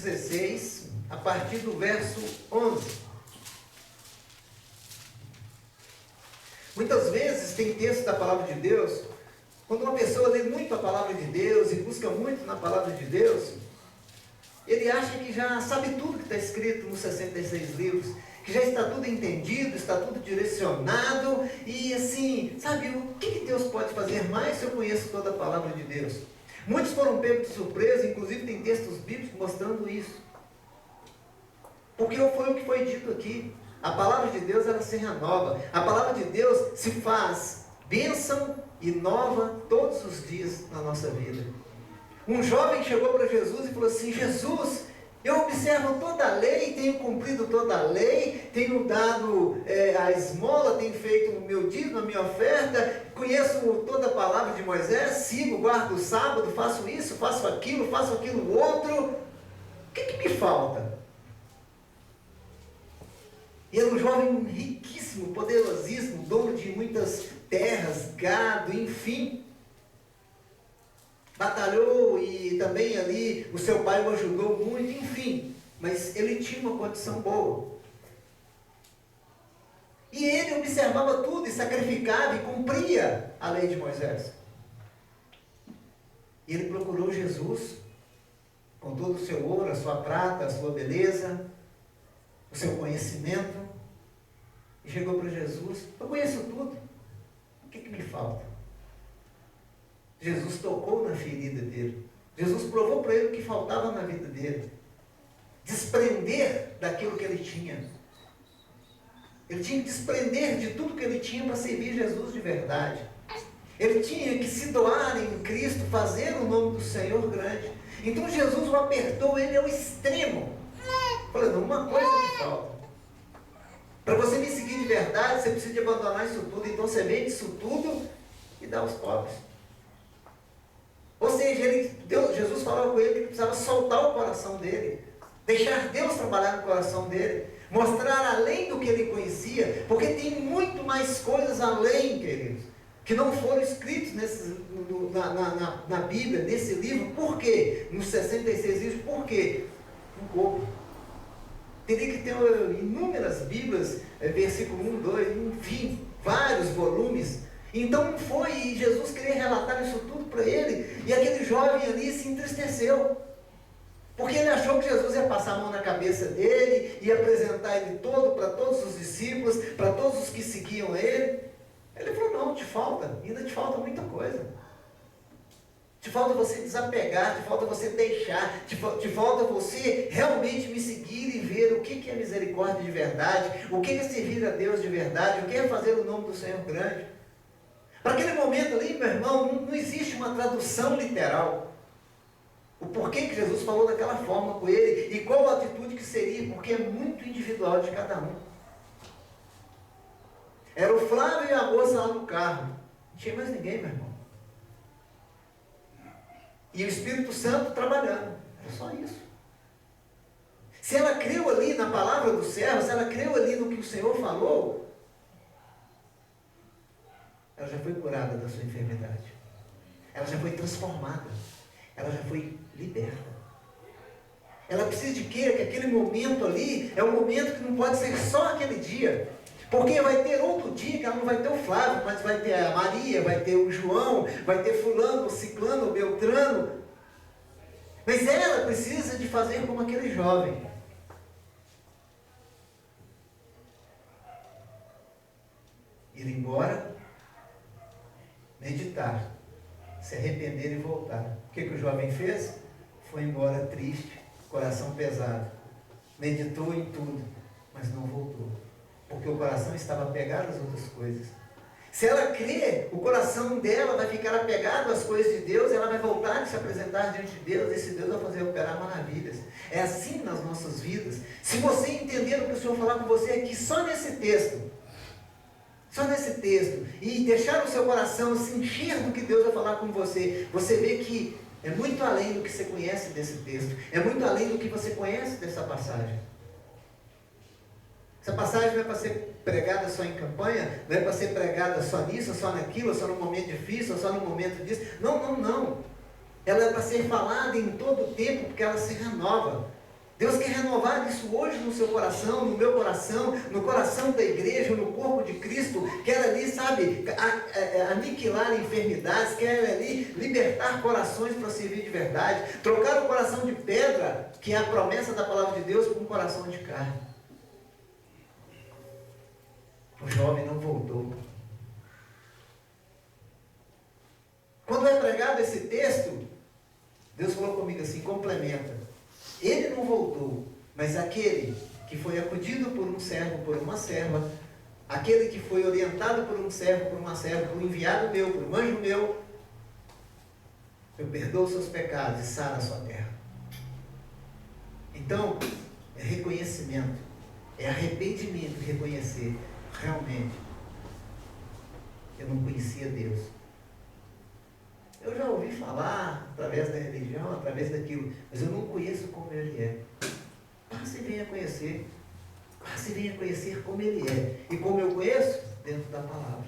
16, a partir do verso 11. Muitas vezes tem texto da palavra de Deus, quando uma pessoa lê muito a palavra de Deus e busca muito na palavra de Deus, ele acha que já sabe tudo que está escrito nos 66 livros, que já está tudo entendido, está tudo direcionado, e assim, sabe, o que Deus pode fazer mais se eu conheço toda a palavra de Deus? Muitos foram pegos de surpresa, inclusive tem textos bíblicos mostrando isso. Porque foi o que foi dito aqui. A palavra de Deus, ela se renova. A palavra de Deus se faz bênção e nova todos os dias na nossa vida. Um jovem chegou para Jesus e falou assim: Jesus, eu observo toda a lei, tenho cumprido toda a lei, tenho dado a esmola, tenho feito o meu dízimo, a minha oferta, conheço toda a palavra de Moisés, sigo, guardo o sábado, faço isso, faço aquilo outro. O que me falta? E era um jovem riquíssimo, poderosíssimo, dono de muitas terras, gado, enfim. Batalhou e também ali o seu pai o ajudou muito, enfim. Mas ele tinha uma condição boa. E ele observava tudo e sacrificava e cumpria a lei de Moisés. E ele procurou Jesus com todo o seu ouro, a sua prata, a sua beleza, o seu conhecimento, e chegou para Jesus: eu conheço tudo, o que me falta? Jesus tocou na ferida dele, Jesus provou para ele o que faltava na vida dele, desprender daquilo que ele tinha que desprender de tudo que ele tinha para servir Jesus de verdade. Ele tinha que se doar em Cristo, fazer o nome do Senhor grande. Então Jesus o apertou ele ao extremo, falando: uma coisa me falta. Para você me seguir de verdade, você precisa de abandonar isso tudo. Então você vende isso tudo e dá aos pobres. Ou seja, Jesus falava com ele que ele precisava soltar o coração dele, deixar Deus trabalhar no coração dele, mostrar além do que ele conhecia, porque tem muito mais coisas além, queridos, que não foram escritos na Bíblia, nesse livro. Por quê? Nos 66 livros, por quê? Um pouco. Teria que ter inúmeras Bíblias, versículo 1, 2, enfim, vários volumes. Então foi, e Jesus queria relatar isso tudo para ele, e aquele jovem ali se entristeceu, porque ele achou que Jesus ia passar a mão na cabeça dele, ia apresentar ele todo para todos os discípulos, para todos os que seguiam ele. Ele falou: não, ainda te falta muita coisa. Te falta você desapegar, te falta você deixar, te falta você realmente me seguir e ver o que é misericórdia de verdade, o que é servir a Deus de verdade, o que é fazer o nome do Senhor grande. Para aquele momento ali, meu irmão, não existe uma tradução literal. O porquê que Jesus falou daquela forma com ele e qual a atitude que seria, porque é muito individual de cada um. Era o Flávio e a moça lá no carro, não tinha mais ninguém, meu irmão. E o Espírito Santo trabalhando, era só isso. Se ela creu ali na palavra do servo, se ela creu ali no que o Senhor falou, ela já foi curada da sua enfermidade, ela já foi transformada, ela já foi liberta. Ela precisa de quê? Que aquele momento ali é um momento que não pode ser só aquele dia, porque vai ter outro dia que ela não vai ter o Flávio, mas vai ter a Maria, vai ter o João, vai ter fulano, o ciclano, o beltrano. Mas ela precisa de fazer como aquele jovem. Ir embora, meditar, se arrepender e voltar. O que o jovem fez? Foi embora triste, coração pesado. Meditou em tudo, mas não voltou, porque o coração estava apegado às outras coisas. Se ela crer, o coração dela vai ficar apegado às coisas de Deus, ela vai voltar a se apresentar diante de Deus, e esse Deus vai fazer operar maravilhas. É assim nas nossas vidas. Se você entender o que o Senhor falar com você aqui, só nesse texto, e deixar o seu coração se encher do que Deus vai falar com você, você vê que é muito além do que você conhece desse texto, é muito além do que você conhece dessa passagem. Essa passagem não é para ser pregada só em campanha, não é para ser pregada só nisso, só naquilo, só num momento difícil, só num momento disso. Não. Ela é para ser falada em todo o tempo, porque ela se renova. Deus quer renovar isso hoje no seu coração, no meu coração, no coração da igreja, no corpo de Cristo. Quer ali, sabe, aniquilar enfermidades, quer ali libertar corações para servir de verdade, trocar o coração de pedra, que é a promessa da palavra de Deus, por um coração de carne. O jovem não voltou. Quando é pregado esse texto, Deus falou comigo assim, complementa. Ele não voltou, mas aquele que foi acudido por um servo, por uma serva, aquele que foi orientado por um servo, por uma serva, por um enviado meu, por um anjo meu, eu perdoo os seus pecados e sara a sua terra. Então, é reconhecimento, é arrependimento, reconhecer, realmente, eu não conhecia Deus. Eu já ouvi falar, através da religião, através daquilo, mas eu não conheço como Ele é. Passe e venha conhecer. Passe e venha conhecer como Ele é. E como eu conheço? Dentro da palavra.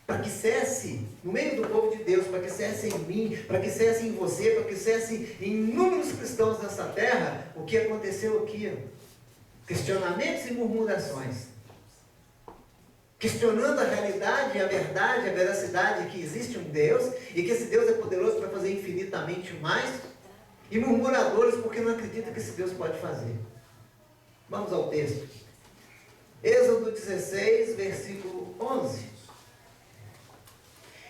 Para que cesse no meio do povo de Deus, para que cesse em mim, para que cesse em você, para que cesse em inúmeros cristãos nessa terra, o que aconteceu aqui. Questionamentos e murmurações. Questionando a realidade, a verdade, a veracidade que existe um Deus e que esse Deus é poderoso para fazer infinitamente mais, e murmuradores porque não acreditam que esse Deus pode fazer. Vamos ao texto. Êxodo 16, versículo 11.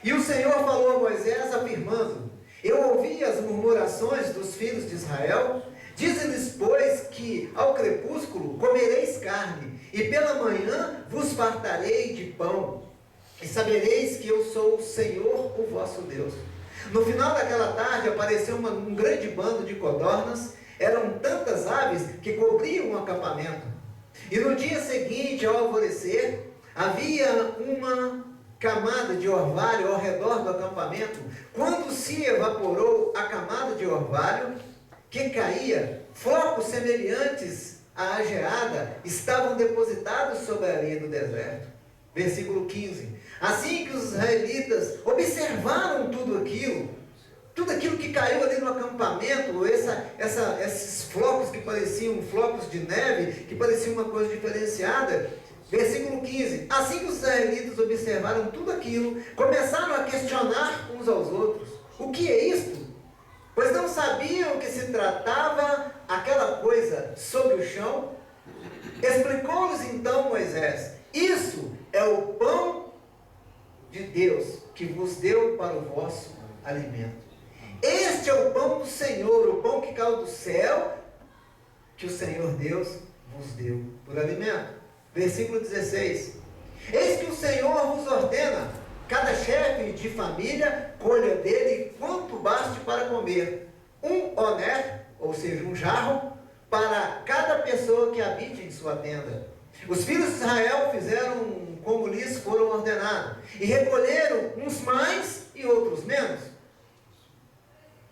E o Senhor falou a Moisés afirmando: eu ouvi as murmurações dos filhos de Israel. Dize-lhes, pois, que ao crepúsculo comereis carne, e pela manhã vos fartarei de pão, e sabereis que eu sou o Senhor, o vosso Deus. No final daquela tarde apareceu um grande bando de codornas, eram tantas aves que cobriam o acampamento. E no dia seguinte, ao alvorecer, havia uma camada de orvalho ao redor do acampamento. Quando se evaporou a camada de orvalho que caía, flocos semelhantes à geada estavam depositados sobre a areia do deserto. Versículo 15. Assim que os israelitas observaram tudo aquilo que caiu ali no acampamento, esses flocos que pareciam flocos de neve, que pareciam uma coisa diferenciada. Versículo 15. Assim que os israelitas observaram tudo aquilo, começaram a questionar uns aos outros: o que é isto? Pois não sabiam que se tratava aquela coisa sobre o chão. Explicou-lhes então Moisés: isso é o pão de Deus que vos deu para o vosso alimento. Este é o pão do Senhor, o pão que caiu do céu, que o Senhor Deus vos deu por alimento. Versículo 16. Eis que o Senhor vos ordena: cada chefe de família colha dele quanto baste para comer, um oné, ou seja, um jarro, para cada pessoa que habite em sua tenda. Os filhos de Israel fizeram como lhes foram ordenados, e recolheram uns mais e outros menos.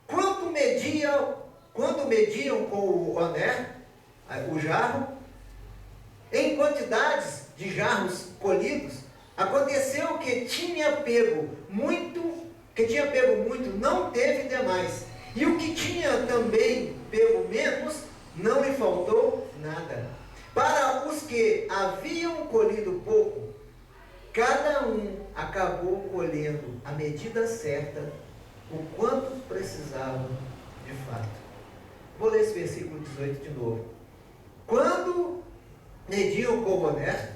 Quando mediam com o oné, o jarro, em quantidades de jarros colhidos, aconteceu que tinha pego muito, não teve demais. E o que tinha também pego menos, não lhe faltou nada. Para os que haviam colhido pouco, cada um acabou colhendo a medida certa, o quanto precisava de fato. Vou ler esse versículo 18 de novo. Quando mediam com o oné,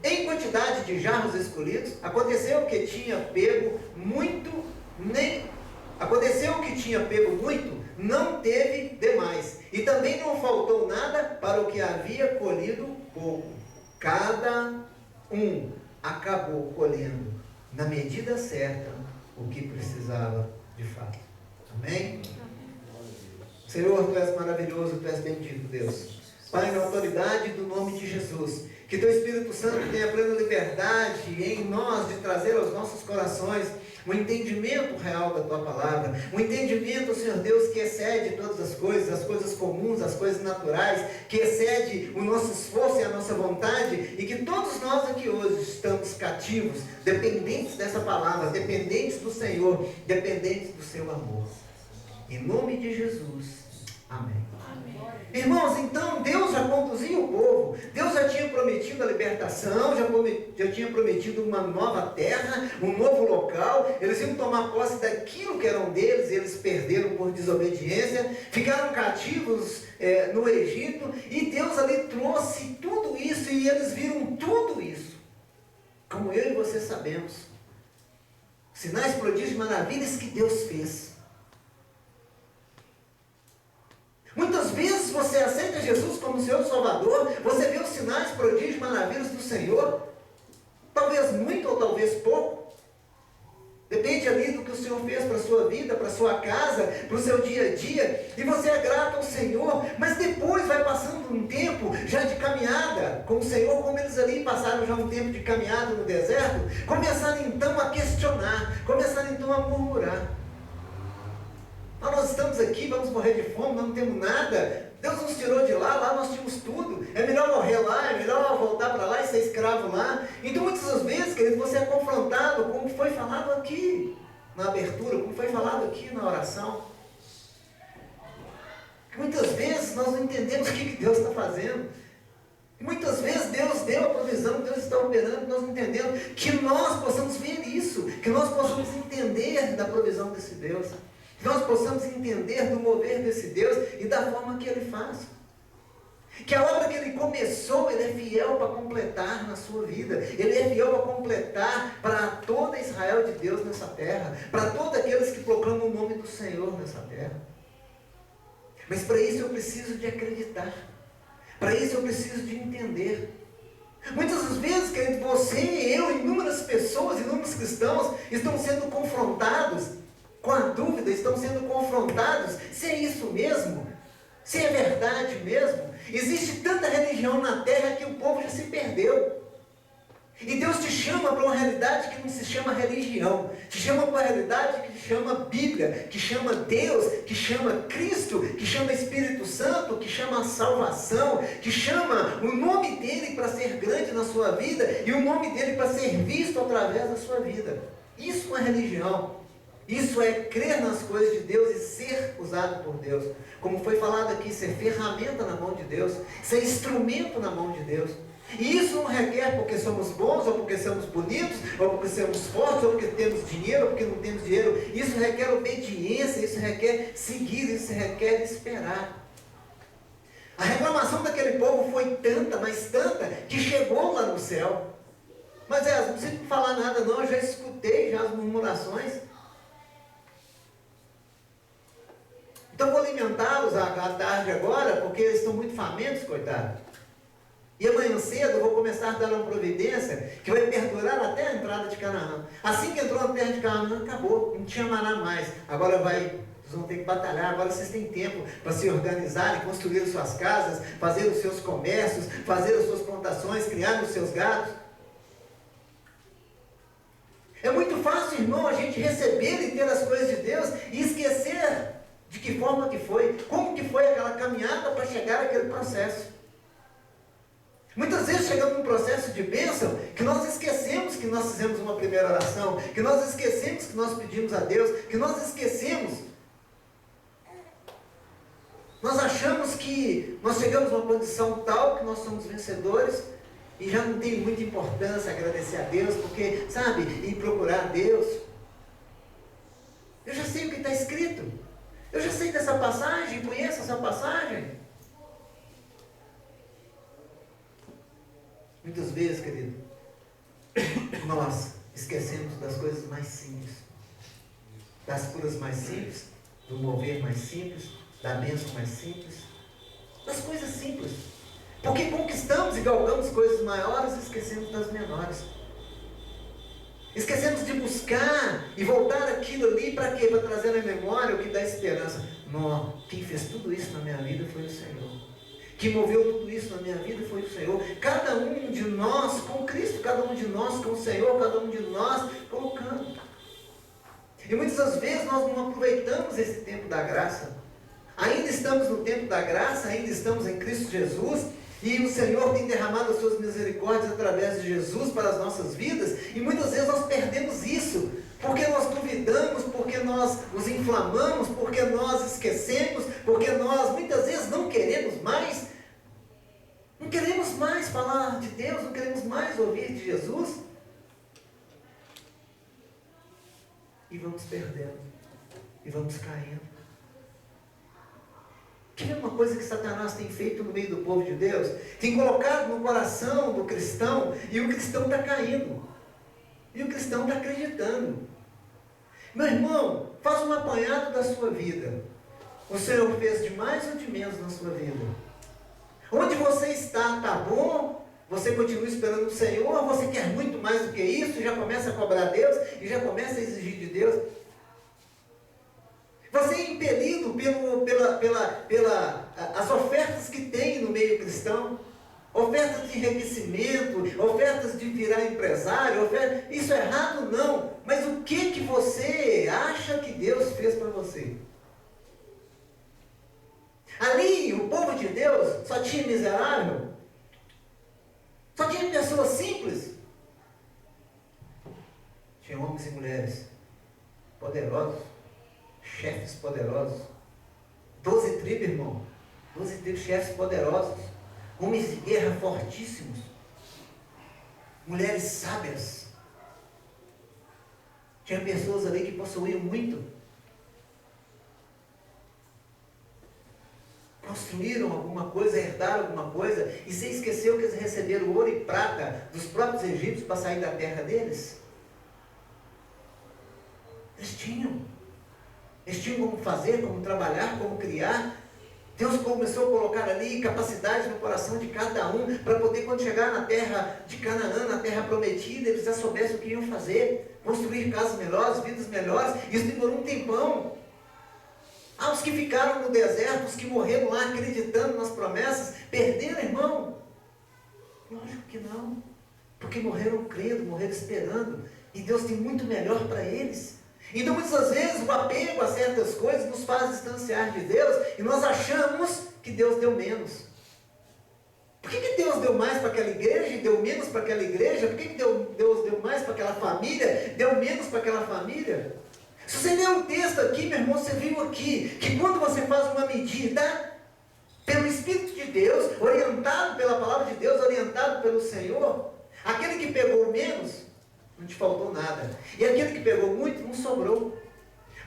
em quantidade de jarros escolhidos, aconteceu que tinha pego muito, não teve demais, e também não faltou nada para o que havia colhido pouco. Cada um acabou colhendo na medida certa o que precisava de fato. Amém? Senhor, Tu és maravilhoso, Tu és bendito, Deus. Pai, na autoridade do nome de Jesus, que Teu Espírito Santo tenha plena liberdade em nós de trazer aos nossos corações um entendimento real da Tua palavra, um entendimento, Senhor Deus, que excede todas as coisas comuns, as coisas naturais, que excede o nosso esforço e a nossa vontade, e que todos nós aqui hoje estamos cativos, dependentes dessa palavra, dependentes do Senhor, dependentes do Seu amor. Em nome de Jesus. Amém. Irmãos, então Deus já conduzia o povo, Deus já tinha prometido a libertação, já tinha prometido uma nova terra, um novo local, eles iam tomar posse daquilo que eram deles, eles perderam por desobediência, ficaram cativos no Egito, e Deus ali trouxe tudo isso, e eles viram tudo isso, como eu e você sabemos, sinais, prodígios, maravilhas que Deus fez. Muitas vezes você aceita Jesus como seu Salvador, você vê os sinais, prodígios, maravilhas do Senhor, talvez muito ou talvez pouco, depende ali do que o Senhor fez para a sua vida, para a sua casa, para o seu dia a dia, e você é grato ao Senhor, mas depois vai passando um tempo já de caminhada com o Senhor, como eles ali passaram já um tempo de caminhada no deserto, começaram então a questionar, começaram então a murmurar. Nós estamos aqui, vamos morrer de fome, nós não temos nada, Deus nos tirou de lá, lá nós tínhamos tudo, é melhor morrer lá, é melhor voltar para lá e ser escravo lá. Então muitas das vezes, querido, você é confrontado com o que foi falado aqui na abertura, como foi falado aqui na oração. Muitas vezes nós não entendemos o que Deus está fazendo. Muitas vezes Deus deu a provisão, Deus está operando, nós não entendemos. Que nós possamos ver isso, que nós possamos entender da provisão desse Deus. Que nós possamos entender do mover desse Deus e da forma que Ele faz. Que a obra que Ele começou, Ele é fiel para completar na sua vida. Ele é fiel para completar para toda Israel de Deus nessa terra. Para todos aqueles que proclamam o nome do Senhor nessa terra. Mas para isso eu preciso de acreditar. Para isso eu preciso de entender. Muitas das vezes, querido, você, eu, inúmeras pessoas, inúmeros cristãos estão sendo confrontados com a dúvida, estão sendo confrontados se é isso mesmo, se é verdade mesmo. Existe tanta religião na terra que o povo já se perdeu. E Deus te chama para uma realidade que não se chama religião, te chama para uma realidade que se chama Bíblia, que chama Deus, que chama Cristo, que chama Espírito Santo, que chama salvação, que chama o nome dEle para ser grande na sua vida e o nome dEle para ser visto através da sua vida. Isso é religião. Isso é crer nas coisas de Deus e ser usado por Deus. Como foi falado aqui, ser ferramenta na mão de Deus, ser instrumento na mão de Deus. E isso não requer porque somos bons, ou porque somos bonitos, ou porque somos fortes, ou porque temos dinheiro, ou porque não temos dinheiro. Isso requer obediência, isso requer seguir, isso requer esperar. A reclamação daquele povo foi tanta, mas tanta, que chegou lá no céu. Mas não precisa falar nada não, eu já escutei já as murmurações. Então vou alimentá-los à tarde agora, porque eles estão muito famintos, coitados. E amanhã cedo eu vou começar a dar uma providência que vai perdurar até a entrada de Canaã. Assim que entrou na terra de Canaã, acabou, não tinha maná mais. Agora vocês vão ter que batalhar, agora vocês têm tempo para se organizarem, construir as suas casas, fazer os seus comércios, fazer as suas plantações, criar os seus gados. É muito fácil, irmão, a gente receber e ter as coisas de Deus e esquecer de que forma que foi, como que foi aquela caminhada para chegar àquele processo. Muitas vezes chegamos num processo de bênção que nós esquecemos que nós fizemos uma primeira oração, que nós esquecemos que nós pedimos a Deus, que nós esquecemos. Nós achamos que nós chegamos a uma condição tal que nós somos vencedores e já não tem muita importância agradecer a Deus, porque, sabe, e procurar a Deus. Eu já sei o que está escrito. Eu já sei dessa passagem, conheço essa passagem. Muitas vezes, querido, nós esquecemos das coisas mais simples, das curas mais simples, do mover mais simples, da bênção mais simples, das coisas simples. Porque conquistamos e galgamos coisas maiores e esquecemos das menores. Esquecemos de buscar e voltar aquilo ali para quê? Para trazer na memória o que dá esperança. Não, quem fez tudo isso na minha vida foi o Senhor. Quem moveu tudo isso na minha vida foi o Senhor. Cada um de nós com Cristo, cada um de nós com o Senhor, cada um de nós colocando. E muitas das vezes nós não aproveitamos esse tempo da graça. Ainda estamos no tempo da graça, ainda estamos em Cristo Jesus. E o Senhor tem derramado as suas misericórdias através de Jesus para as nossas vidas. E muitas vezes nós perdemos isso Porque nós duvidamos, porque nós nos inflamamos, porque nós esquecemos, porque nós muitas vezes não queremos mais. Não queremos mais falar de Deus, não queremos mais ouvir de Jesus. E vamos perdendo, e vamos caindo. Que é uma coisa que Satanás tem feito no meio do povo de Deus? Tem colocado no coração do cristão, e o cristão está caindo. E o cristão está acreditando. Meu irmão, faz um apanhado da sua vida. O Senhor fez de mais ou de menos na sua vida? Onde você está bom? Você continua esperando o Senhor? Você quer muito mais do que isso? Já começa a cobrar Deus? E já começa a exigir de Deus? Você é impelido pelas ofertas que tem no meio cristão? Ofertas de enriquecimento, ofertas de virar empresário, isso é errado não, mas o que você acha que Deus fez para você? Ali, o povo de Deus só tinha miserável, só tinha pessoas simples, tinha homens e mulheres poderosos, chefes poderosos, 12 tribos, irmão, 12 tribos, chefes poderosos, homens de guerra fortíssimos, mulheres sábias. Tinha pessoas ali que possuíam muito. Construíram alguma coisa, herdaram alguma coisa, e você esqueceu que eles receberam ouro e prata dos próprios egípcios para sair da terra deles? Eles tinham como fazer, como trabalhar, como criar. Deus começou a colocar ali capacidade no coração de cada um, para poder, quando chegar na terra de Canaã, na terra prometida, eles já soubessem o que iam fazer, construir casas melhores, vidas melhores. Isso demorou um tempão. Os que ficaram no deserto, os que morreram lá acreditando nas promessas, perderam, irmão? Lógico que não, porque morreram crendo, morreram esperando, e Deus tem muito melhor para eles. Então muitas vezes o apego a certas coisas nos faz distanciar de Deus, e nós achamos que Deus deu menos. Por que Deus deu mais para aquela igreja e deu menos para aquela igreja? Por que Deus deu mais para aquela família, deu menos para aquela família? Se você ler o texto aqui, meu irmão, você viu aqui, que quando você faz uma medida, pelo Espírito de Deus, orientado pela palavra de Deus, orientado pelo Senhor, aquele que pegou menos, não te faltou nada. E aquele que pegou muito, não sobrou.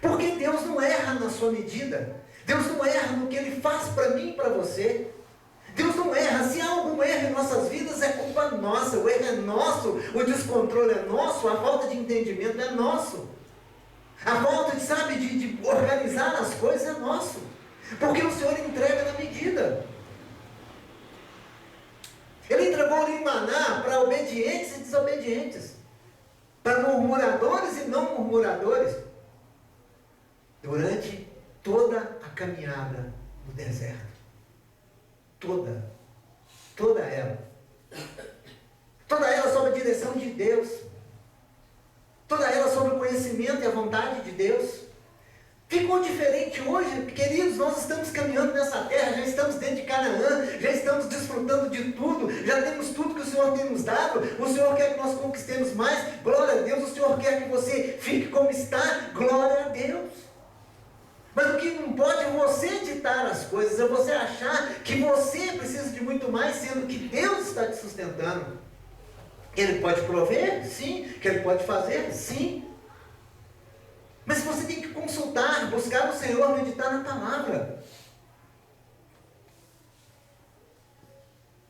Porque Deus não erra na sua medida. Deus não erra no que Ele faz para mim e para você. Deus não erra. Se há algum erro em nossas vidas, é culpa nossa. O erro é nosso, o descontrole é nosso, a falta de entendimento é nosso. A falta de organizar as coisas é nosso. Porque o Senhor entrega na medida. Ele entregou ali o maná para obedientes e desobedientes, para murmuradores e não murmuradores, durante toda a caminhada no deserto. Toda ela sob a direção de Deus, toda ela sob o conhecimento e a vontade de Deus. Ficou diferente hoje, queridos. Nós estamos caminhando nessa terra, já estamos dentro de Canaã, já estamos desfrutando de tudo, já temos tudo que o Senhor tem nos dado. O Senhor quer que nós conquistemos mais, glória a Deus. O Senhor quer que você fique como está, glória a Deus. Mas o que não pode é você ditar as coisas, é você achar que você precisa de muito mais, sendo que Deus está te sustentando. Ele pode prover? Sim. Que Ele pode fazer? Sim. Mas você tem que consultar, buscar o Senhor, meditar na palavra.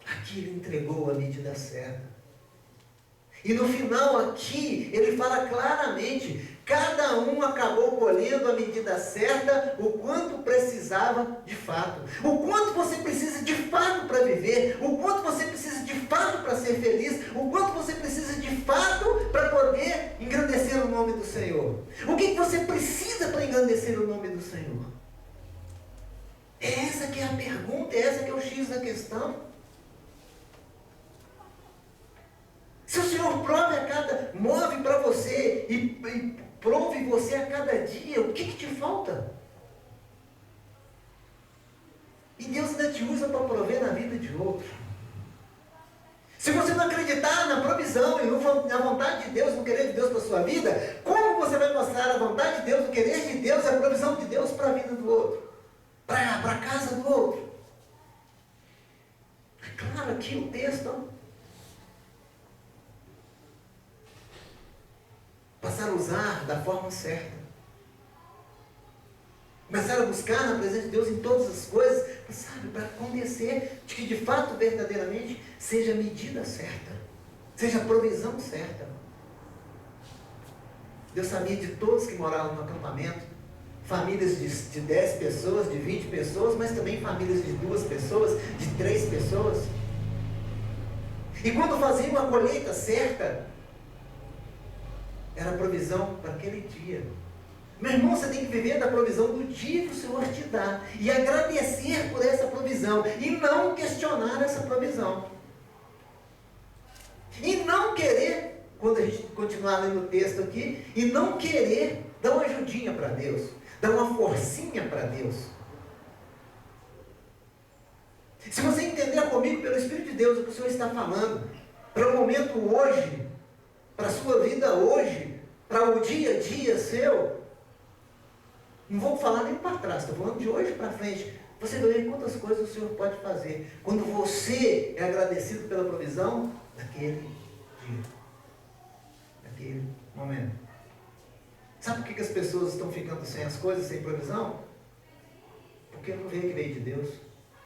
Aqui Ele entregou a medida certa. E no final aqui, Ele fala claramente, cada um acabou colhendo a medida certa, o quanto precisava de fato. O quanto você precisa de fato para viver, o quanto você precisa de fato para ser feliz, o quanto você precisa de fato para poder engrandecer o nome do Senhor. O que você precisa para engrandecer o nome do Senhor? Essa que é a pergunta, essa que é o X da questão. Se o Senhor move para você e prove você a cada dia, o que te falta? E Deus ainda te usa para prover na vida de outro. Se você não acreditar na provisão e na vontade de Deus, no querer de Deus para a sua vida, como você vai mostrar a vontade de Deus, o querer de Deus, a provisão de Deus para a vida do outro, para a casa do outro. É claro, aqui o texto, ó. Passar a usar da forma certa. Começar a buscar na presença de Deus em todas as coisas, sabe, para acontecer de que de fato, verdadeiramente, seja a medida certa, seja a provisão certa. Deus sabia de todos que moravam no acampamento, famílias de 10 pessoas, de 20 pessoas, mas também famílias de 2 pessoas, de 3 pessoas. E quando faziam a colheita certa, era a provisão para aquele dia. Meu irmão, você tem que viver da provisão do dia que o Senhor te dá. E agradecer por essa provisão. E não questionar essa provisão. E não querer, quando a gente continuar lendo o texto aqui, e não querer dar uma ajudinha para Deus. Dar uma forcinha para Deus. Se você entender comigo pelo Espírito de Deus o que o Senhor está falando, para o momento hoje, para a sua vida hoje, para o dia a dia seu, não vou falar nem para trás, estou falando de hoje para frente. Você vai ver quantas coisas o Senhor pode fazer quando você é agradecido pela provisão daquele dia, daquele momento. Sabe por que as pessoas estão ficando sem as coisas, sem provisão? Porque não vê que veio de Deus,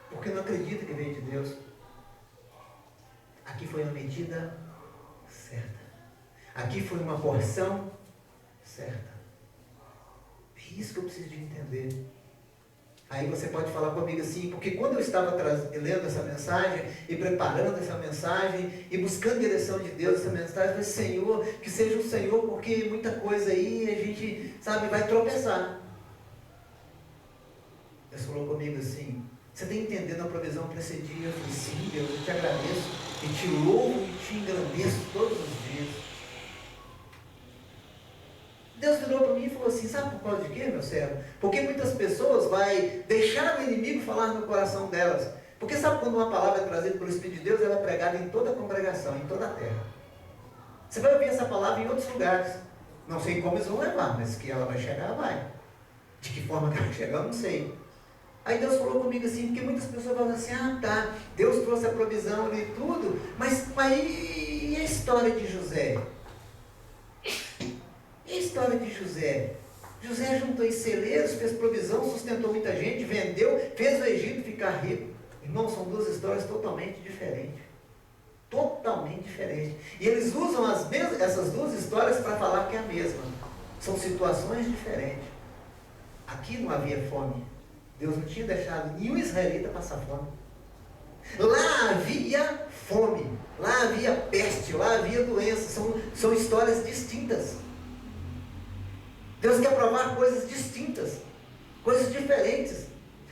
porque não acredita que veio de Deus. Aqui foi a medida certa, aqui foi uma porção certa. É isso que eu preciso de entender. Aí você pode falar comigo assim, porque quando eu estava lendo essa mensagem, e preparando essa mensagem, e buscando a direção de Deus, essa mensagem, eu falei, Senhor, que seja o Senhor, porque muita coisa aí a gente, sabe, vai tropeçar. Deus falou comigo assim, você está entendendo a provisão para esse dia? Eu falei, sim, Deus, eu te agradeço, e te louvo e te engrandeço todos os dias. Deus virou para mim e falou assim, sabe por causa de quê, meu servo? Porque muitas pessoas vão deixar o inimigo falar no coração delas. Porque sabe quando uma palavra é trazida pelo Espírito de Deus, ela é pregada em toda a congregação, em toda a terra. Você vai ouvir essa palavra em outros lugares. Não sei como eles vão levar, mas que ela vai chegar, vai. De que forma que ela vai chegar, eu não sei. Aí Deus falou comigo assim, porque muitas pessoas falam assim, tá, Deus trouxe a provisão ali e tudo, mas e a história de José? E a história de José? José juntou em celeiros, fez provisão, sustentou muita gente, vendeu, fez o Egito ficar rico. Irmão, são 2 histórias totalmente diferentes. Totalmente diferentes. E eles usam essas 2 histórias para falar que é a mesma. São situações diferentes. Aqui não havia fome. Deus não tinha deixado nenhum israelita passar fome. Lá havia fome, lá havia peste, lá havia doença. São histórias distintas. Deus quer provar coisas distintas, coisas diferentes.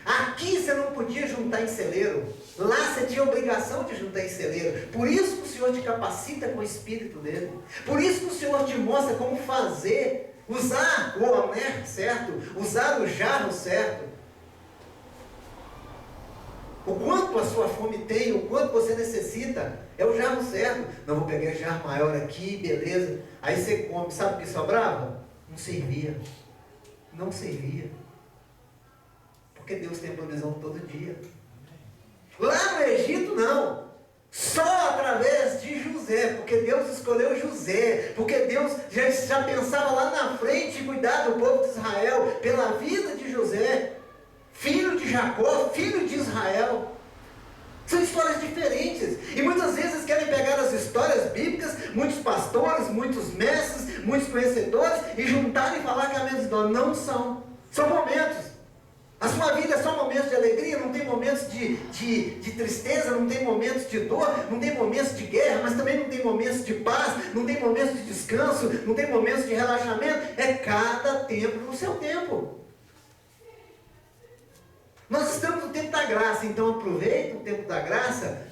Aqui você não podia juntar em celeiro, lá você tinha obrigação de juntar em celeiro. Por isso que o Senhor te capacita com o Espírito dele. Por isso que o Senhor te mostra como fazer, usar o homer certo, usar o jarro certo. O quanto a sua fome tem, o quanto você necessita, é o jarro certo. Não, vou pegar jarro maior aqui, beleza. Aí você come, sabe o que sobrava? Não servia. Não servia. Porque Deus tem provisão todo dia. Lá no Egito não. Só através de José. Porque Deus escolheu José. Porque Deus já pensava lá na frente em cuidar do povo de Israel. Pela vida de José. Filho de Jacó, filho de Israel. São histórias diferentes. E muitas vezes querem pegar as histórias bíblicas, muitos pastores, muitos mestres, muitos conhecedores, e juntar e falar que é a mesma história. Não são. São momentos. A sua vida é só momentos de alegria, não tem momentos de tristeza, não tem momentos de dor, não tem momentos de guerra, mas também não tem momentos de paz, não tem momentos de descanso, não tem momentos de relaxamento. É cada tempo no seu tempo. Nós estamos no tempo da graça, então aproveita o tempo da graça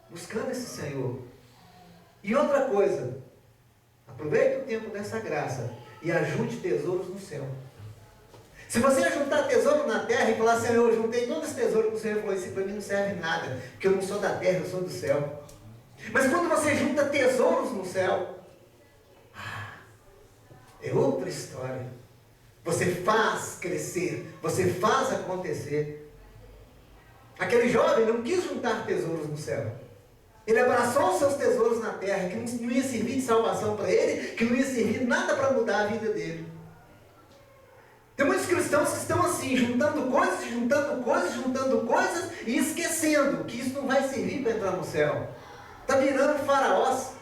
buscando esse Senhor. E outra coisa, aproveita o tempo dessa graça e ajunte tesouros no céu. Se você juntar tesouro na terra e falar, Senhor, eu juntei todo esse tesouro que o Senhor falou, isso para mim não serve nada, porque eu não sou da terra, eu sou do céu. Mas quando você junta tesouros no céu, É outra história. Você faz crescer, você faz acontecer. Aquele jovem não quis juntar tesouros no céu. Ele abraçou os seus tesouros na terra, que não ia servir de salvação para ele, que não ia servir nada para mudar a vida dele. Tem muitos cristãos que estão assim, juntando coisas e esquecendo que isso não vai servir para entrar no céu. Está virando faraós.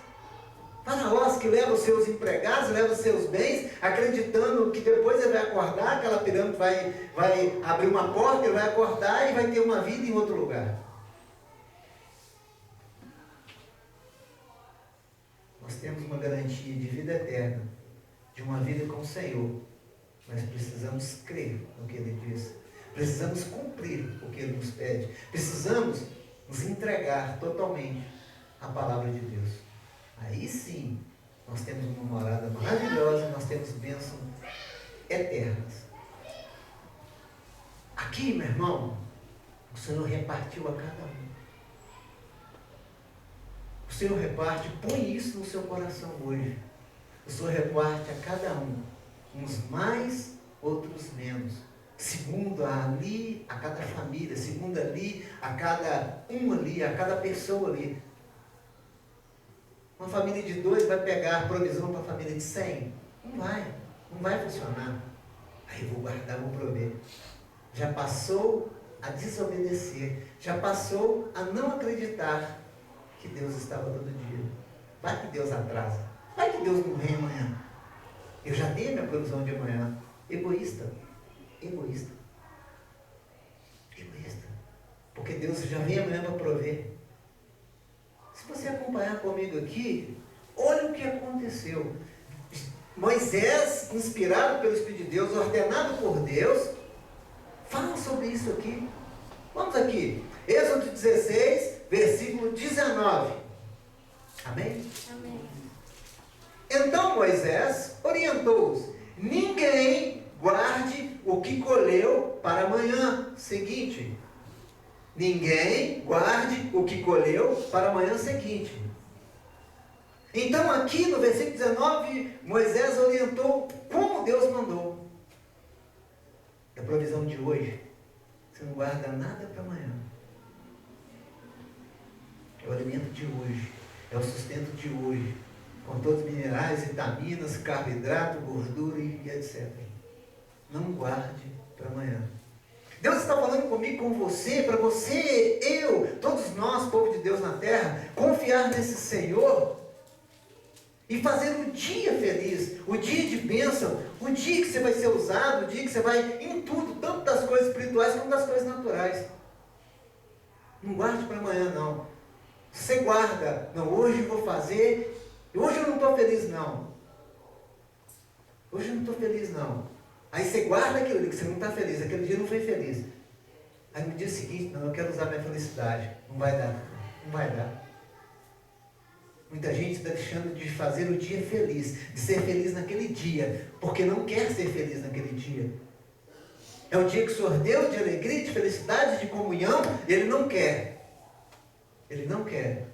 Faraós que leva os seus empregados, leva os seus bens, acreditando que depois ele vai acordar, aquela pirâmide vai abrir uma porta, ele vai acordar e vai ter uma vida em outro lugar. Nós temos uma garantia de vida eterna, de uma vida com o Senhor, mas precisamos crer no que Ele diz, precisamos cumprir o que Ele nos pede, precisamos nos entregar totalmente à palavra de Deus. Aí sim, nós temos uma morada maravilhosa, nós temos bênçãos eternas. Aqui, meu irmão, o Senhor repartiu a cada um. O Senhor reparte, põe isso no seu coração hoje. O Senhor reparte a cada um, uns mais, outros menos. Segundo ali, a cada família, segundo ali, a cada um ali, a cada pessoa ali. Uma família de 2 vai pegar provisão para a família de 100? Não vai funcionar. Aí vou guardar, vou prover. Já passou a desobedecer, já passou a não acreditar que Deus estava todo dia. Vai que Deus atrasa, vai que Deus não vem amanhã. Eu já dei minha provisão de amanhã. Egoísta. Porque Deus já vem amanhã para prover. Se você acompanhar comigo aqui, olha o que aconteceu. Moisés, inspirado pelo Espírito de Deus, ordenado por Deus, fala sobre isso aqui. Vamos aqui. Êxodo 16, versículo 19. Amém? Amém. Então Moisés orientou-os: ninguém guarde o que colheu para amanhã seguinte. Ninguém guarde o que colheu para amanhã seguinte. Então aqui no versículo 19, Moisés orientou como Deus mandou. É a provisão de hoje. Você não guarda nada para amanhã. É o alimento de hoje. É o sustento de hoje. Com todos os minerais, vitaminas, carboidrato, gordura e etc. Não guarde para amanhã. Deus está falando comigo, com você, para você, eu, todos nós, povo de Deus na terra, confiar nesse Senhor e fazer um dia feliz, o dia de bênção, o dia que você vai ser usado, o dia que você vai em tudo, tanto das coisas espirituais como das coisas naturais. Não guarde para amanhã, não. Você guarda, não, hoje eu vou fazer, hoje eu não estou feliz, não. Hoje eu não estou feliz, não. Aí você guarda aquilo ali que você não está feliz, aquele dia não foi feliz. Aí no dia seguinte, não, eu quero usar minha felicidade. Não vai dar, não vai dar. Muita gente está deixando de fazer o dia feliz, de ser feliz naquele dia, porque não quer ser feliz naquele dia. É o dia que o Senhor deu de alegria, de felicidade, de comunhão, e Ele não quer. Ele não quer.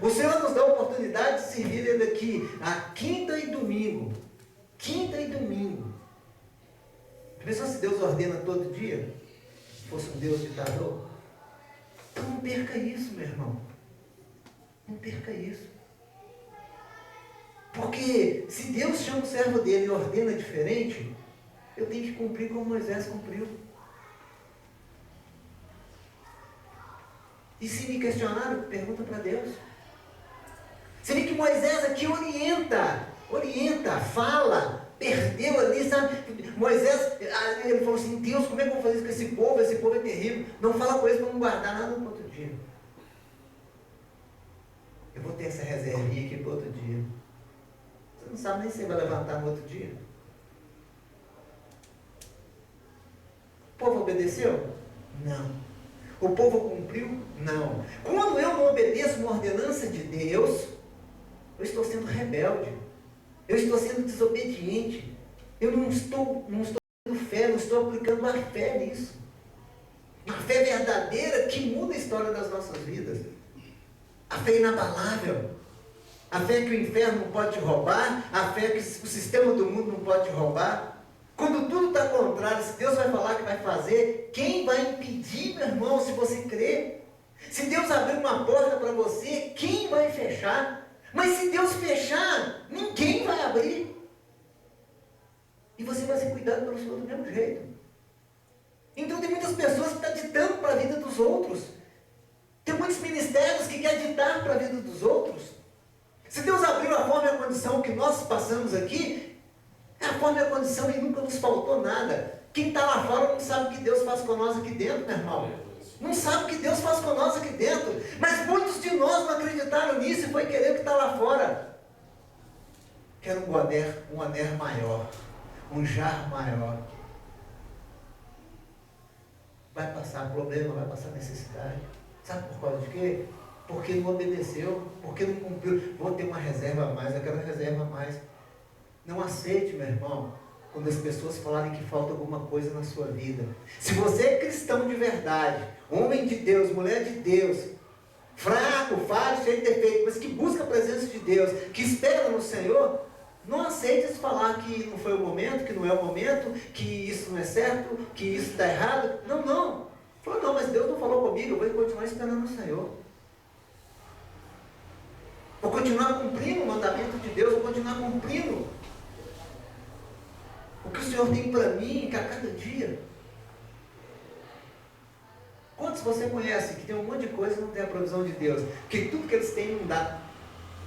O Senhor nos dá a oportunidade de servir Ele aqui, a quinta e domingo. Quinta e domingo. Pensou se Deus ordena todo dia? Fosse um Deus ditador? Então não perca isso, meu irmão. Não perca isso. Porque se Deus chama o servo dele e ordena diferente, eu tenho que cumprir como Moisés cumpriu. E se me questionaram, pergunta para Deus. Você vê que Moisés aqui orienta, fala, perdeu ali, sabe? Moisés, ele falou assim: Deus, como é que eu vou fazer isso com esse povo? Esse povo é terrível. Não fala com eles para não guardar nada para outro dia. Eu vou ter essa reservinha aqui para outro dia. Você não sabe nem se você vai levantar no outro dia. O povo obedeceu? Não. O povo cumpriu? Não. Quando eu não obedeço uma ordenança de Deus, eu estou sendo rebelde. Eu estou sendo desobediente. Eu não estou tendo fé, não estou aplicando a fé nisso. A fé verdadeira que muda a história das nossas vidas. A fé inabalável. A fé que o inferno não pode te roubar, a fé que o sistema do mundo não pode te roubar. Quando tudo está contrário, se Deus vai falar que vai fazer, quem vai impedir, meu irmão, se você crer? Se Deus abrir uma porta para você, quem vai fechar? Mas se Deus fechar, ninguém vai abrir. E você vai ser cuidado pelo Senhor do mesmo jeito. Então tem muitas pessoas que estão ditando para a vida dos outros. Tem muitos ministérios que querem ditar para a vida dos outros. Se Deus abriu a forma e a condição que nós passamos aqui, é a forma e a condição e nunca nos faltou nada. Quem está lá fora não sabe o que Deus faz com nós aqui dentro, meu irmão. Não sabe o que Deus faz com nós aqui dentro. Mas muitos de nós não acreditaram nisso e foi querer o que está lá fora. Quero um aner maior, um jar maior. Vai passar problema, vai passar necessidade. Sabe por causa de quê? Porque não obedeceu, porque não cumpriu. Vou ter uma reserva a mais, eu quero reserva a mais. Não aceite, meu irmão, quando as pessoas falarem que falta alguma coisa na sua vida. Se você é cristão de verdade, homem de Deus, mulher de Deus, fraco, falho, cheio de defeito, mas que busca a presença de Deus, que espera no Senhor, não aceite falar que não foi o momento, que não é o momento, que isso não é certo, que isso está errado. Não, não. Falou, não, mas Deus não falou comigo, eu vou continuar esperando no Senhor. Vou continuar cumprindo o mandamento de Deus, vou continuar cumprindo o que o Senhor tem para mim a cada dia. Quantos você conhece que tem um monte de coisa e não tem a provisão de Deus? Que tudo que eles têm não dá.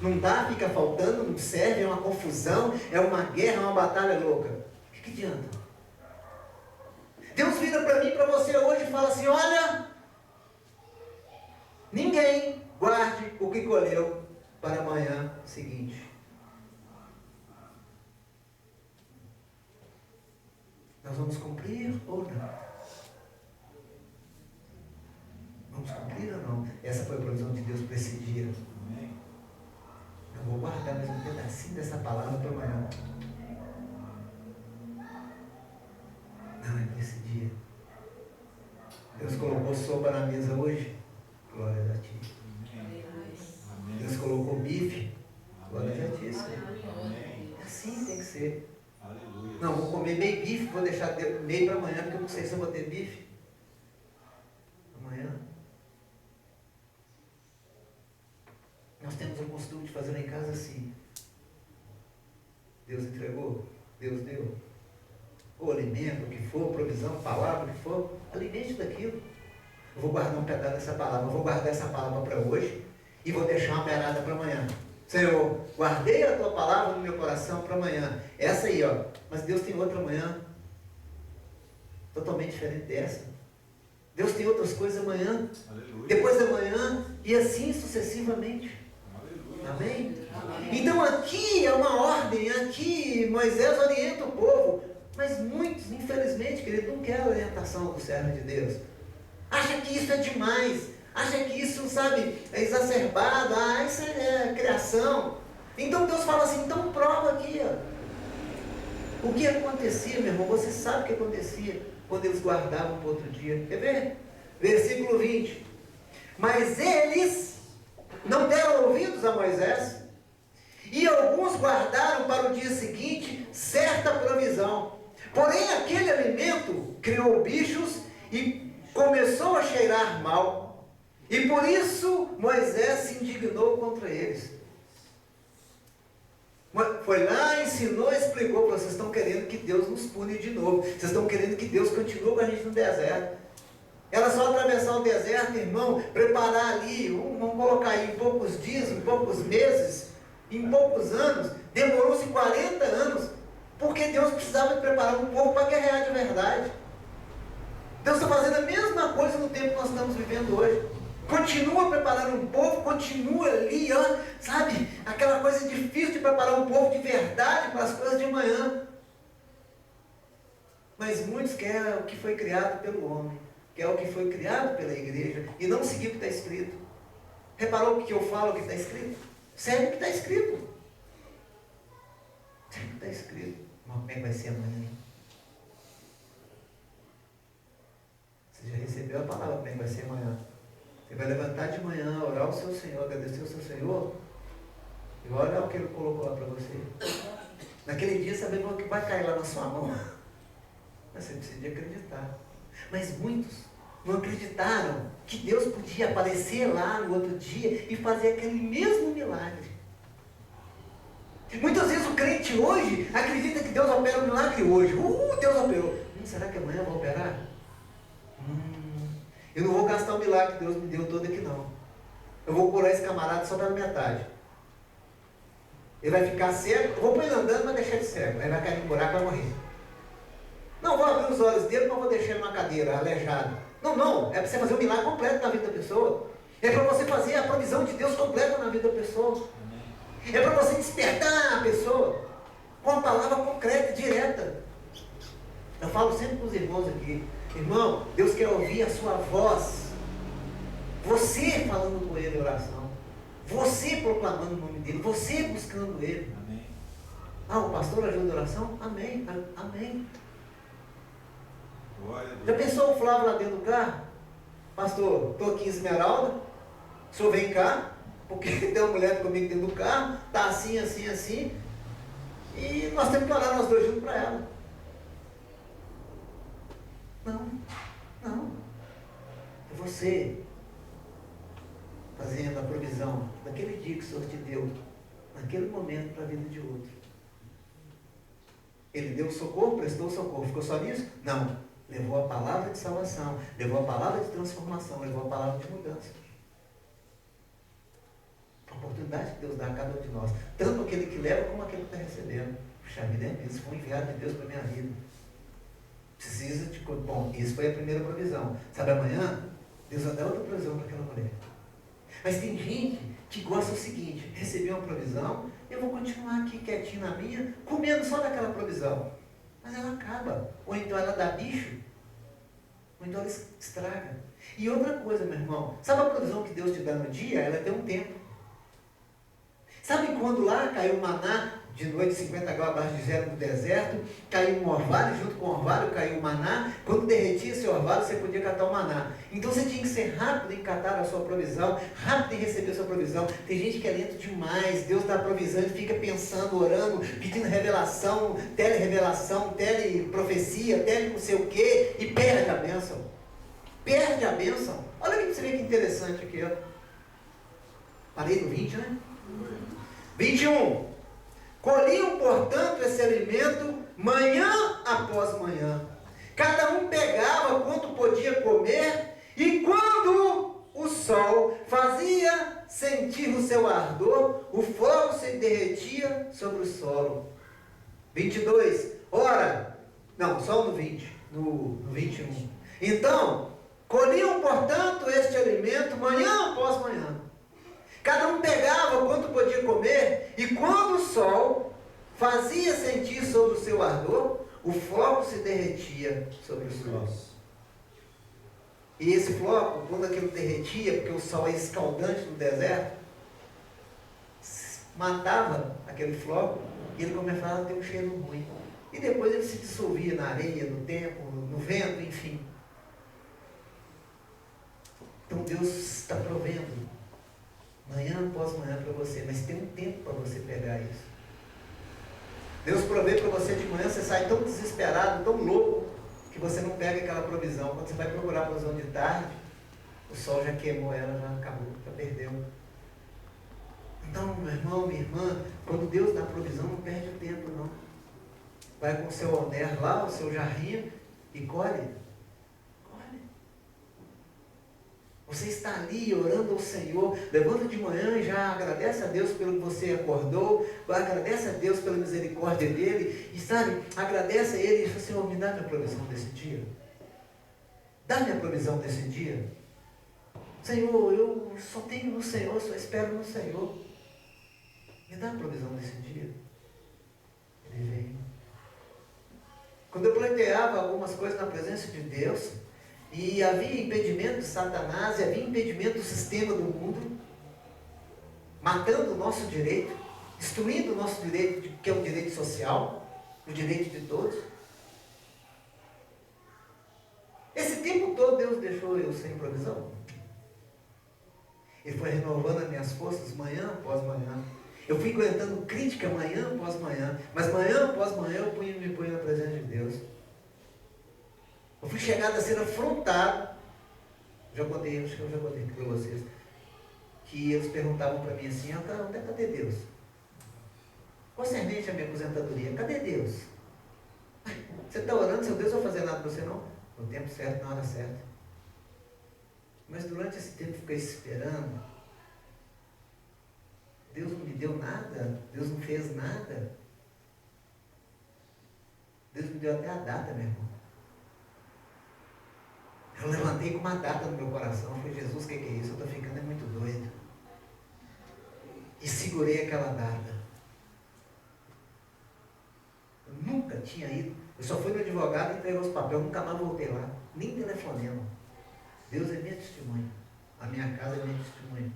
Não dá, fica faltando, não serve, é uma confusão, é uma guerra, é uma batalha louca. O que adianta? Deus vira para mim e para você hoje e fala assim, olha, ninguém guarde o que colheu para amanhã seguinte. Nós vamos cumprir ou não? Vamos cumprir ou não? Essa foi a provisão de Deus para esse dia. Eu vou guardar mais um pedacinho dessa palavra para amanhã. Não, é para esse dia. Deus colocou sopa na mesa hoje. Glória a Ti. Deus colocou bife. Glória a Ti. Assim tem que ser. Não, vou comer meio bife, vou deixar meio para amanhã, porque eu não sei se eu vou ter bife. Amanhã. Nós temos o costume de fazer lá em casa assim. Deus entregou, Deus deu. Ou alimento, o que for, provisão, palavra, o que for, alimente daquilo. Eu vou guardar um pedaço dessa palavra, eu vou guardar essa palavra para hoje e vou deixar uma beirada para amanhã. Senhor, guardei a Tua palavra no meu coração para amanhã. Essa aí, ó. Mas Deus tem outra amanhã, totalmente diferente dessa. Deus tem outras coisas amanhã, aleluia, depois da manhã, e assim sucessivamente. Aleluia. Amém? Amém? Então aqui é uma ordem, aqui Moisés orienta o povo, mas muitos, infelizmente, querido, não querem a orientação do servo de Deus. Acha que isso é demais, acha que isso, sabe, é exacerbado, isso é criação. Então Deus fala assim, então prova aqui, ó. O que acontecia, meu irmão, você sabe o que acontecia quando eles guardavam para outro dia. Quer ver? Versículo 20. Mas eles não deram ouvidos a Moisés, e alguns guardaram para o dia seguinte certa provisão. Porém, aquele alimento criou bichos e começou a cheirar mal. E por isso Moisés se indignou contra eles. Foi lá, ensinou, explicou, vocês estão querendo que Deus nos pune de novo. Vocês estão querendo que Deus continue com a gente no deserto. Era só atravessar o deserto, irmão, preparar ali, vamos colocar aí em poucos dias, em poucos meses, em poucos anos. Demorou-se 40 anos, porque Deus precisava preparar um povo para guerrear de verdade. Deus está fazendo a mesma coisa no tempo que nós estamos vivendo hoje. Continua preparando um povo, continua ali, ó, sabe, aquela coisa difícil de preparar um povo de verdade para as coisas de amanhã. Mas muitos querem o que foi criado pelo homem, quer o que foi criado pela igreja, e não seguir o que está escrito. Reparou o que eu falo, o que está escrito? Segue o que está escrito. Segue o que está escrito. Mas como é que vai ser amanhã? Você já recebeu a palavra, como é que vai ser amanhã? Você vai levantar de manhã, orar ao seu Senhor, agradecer ao seu Senhor, e Olha o que ele colocou lá para você. Naquele dia, sabendo que vai cair lá na sua mão. Mas você precisa de acreditar. Mas muitos não acreditaram que Deus podia aparecer lá no outro dia e fazer aquele mesmo milagre. Muitas vezes o crente hoje acredita que Deus opera um milagre hoje. Deus operou. Será que amanhã vai operar? Eu não vou gastar o milagre que Deus me deu todo aqui não. Eu vou curar esse camarada só pela metade. Ele vai ficar cego, eu vou pôr ele andando, mas deixar ele cego. Aí vai cair no buraco e vai morrer. Não vou abrir os olhos dele, mas vou deixar ele numa cadeira, aleijado. Não, é para você fazer um milagre completo na vida da pessoa. É para você fazer a provisão de Deus completa na vida da pessoa. É para você despertar a pessoa com a palavra concreta, direta. Eu falo sempre para os irmãos aqui, irmão, Deus quer ouvir a sua voz. Você falando com Ele em oração. Você proclamando o nome dEle. Você buscando Ele. Amém. O pastor ajuda a oração? Amém. Amém. Glória a Deus. Já pensou o Flávio lá dentro do carro? Pastor, estou aqui em Esmeralda. O senhor vem cá. Porque tem uma mulher comigo dentro do carro. Está assim, assim, assim. E nós temos que orar nós dois juntos para ela. Não. É você fazendo a provisão daquele dia que o Senhor te deu, naquele momento para a vida de outro. Ele deu socorro, prestou socorro. Ficou só nisso? Não. Levou a palavra de salvação, levou a palavra de transformação, levou a palavra de mudança. A oportunidade que Deus dá a cada um de nós. Tanto aquele que leva como aquele que está recebendo. Puxa vida, é mesmo. Isso foi um enviado de Deus para a minha vida. Precisa de... Bom, isso foi a primeira provisão. Sabe, amanhã, Deus vai dar outra provisão para aquela mulher. Mas tem gente que gosta do seguinte: recebi uma provisão, eu vou continuar aqui quietinho na minha, comendo só daquela provisão. Mas ela acaba. Ou então ela dá bicho, ou então ela estraga. E outra coisa, meu irmão, sabe a provisão que Deus te dá no dia? Ela tem um tempo. Sabe quando lá caiu o maná, de noite 50 graus abaixo de zero no deserto, caiu um orvalho, junto com o orvalho caiu o maná, quando derretia esse orvalho você podia catar o maná. Então você tinha que ser rápido em catar a sua provisão, rápido em receber a sua provisão. Tem gente que é lento demais, Deus dá a provisão e fica pensando, orando, pedindo revelação, tele-revelação, tele-profecia, tele não sei o quê, e perde a bênção. Perde a bênção. Olha aqui para você ver que interessante aqui, ó. Parei no 20, né? 21. Colhiam, portanto, esse alimento manhã após manhã. Cada um pegava quanto podia comer, e quando o sol fazia sentir o seu ardor, o fogo se derretia sobre o solo. 22. Ora, não, só no 20, no 21. Então, colhiam, portanto, este alimento manhã após manhã. Cada um pegava quanto podia comer, e quando o sol fazia sentir sobre o seu ardor, o fogo se derretia sobre o sol. E esse fogo, quando aquilo derretia, porque o sol é escaldante no deserto, matava aquele fogo e ele começava a ter um cheiro ruim. E depois ele se dissolvia na areia, no tempo, no vento, enfim. Então Deus está provendo manhã após manhã para você, mas tem um tempo para você pegar isso. Deus provê para você de manhã, você sai tão desesperado, tão louco, que você não pega aquela provisão. Quando você vai procurar a provisão de tarde, o sol já queimou ela, já acabou, já perdeu. Então, meu irmão, minha irmã, quando Deus dá provisão, não perde o tempo, não. Vai com o seu alner lá, o seu jarrinho, e colhe. Você está ali orando ao Senhor, levanta de manhã e já agradece a Deus pelo que você acordou, agradece a Deus pela misericórdia dEle, e sabe, agradece a Ele e fala: Senhor, me dá minha provisão desse dia. Dá minha provisão desse dia. Senhor, eu só tenho no Senhor, só espero no Senhor. Me dá a provisão desse dia. Ele veio. Quando eu pleiteava algumas coisas na presença de Deus, e havia impedimento de Satanás, e havia impedimento do sistema do mundo, matando o nosso direito, destruindo o nosso direito, que é um direito social, o direito de todos. Esse tempo todo Deus deixou eu sem provisão. Ele foi renovando as minhas forças manhã após manhã. Eu fui aguentando crítica manhã após manhã, mas manhã após manhã eu me punha na presença de Deus. Eu fui chegado a ser afrontado. Acho que eu já contei aqui para vocês. Que eles perguntavam para mim assim, onde é que cadê Deus? Concernente a minha aposentadoria, cadê Deus? Você está orando, seu Deus não vai fazer nada para você não? No tempo certo, na hora certa. Mas durante esse tempo eu fiquei esperando. Deus não me deu nada, Deus não fez nada. Deus me deu até a data, meu irmão. Eu levantei com uma data no meu coração. Eu falei, Jesus, o que é isso? Eu estou ficando muito doido. E segurei aquela data. Eu nunca tinha ido. Eu só fui no advogado e entreguei os papéis. Nunca mais voltei lá. Nem telefonema. Deus é minha testemunha. A minha casa é minha testemunha.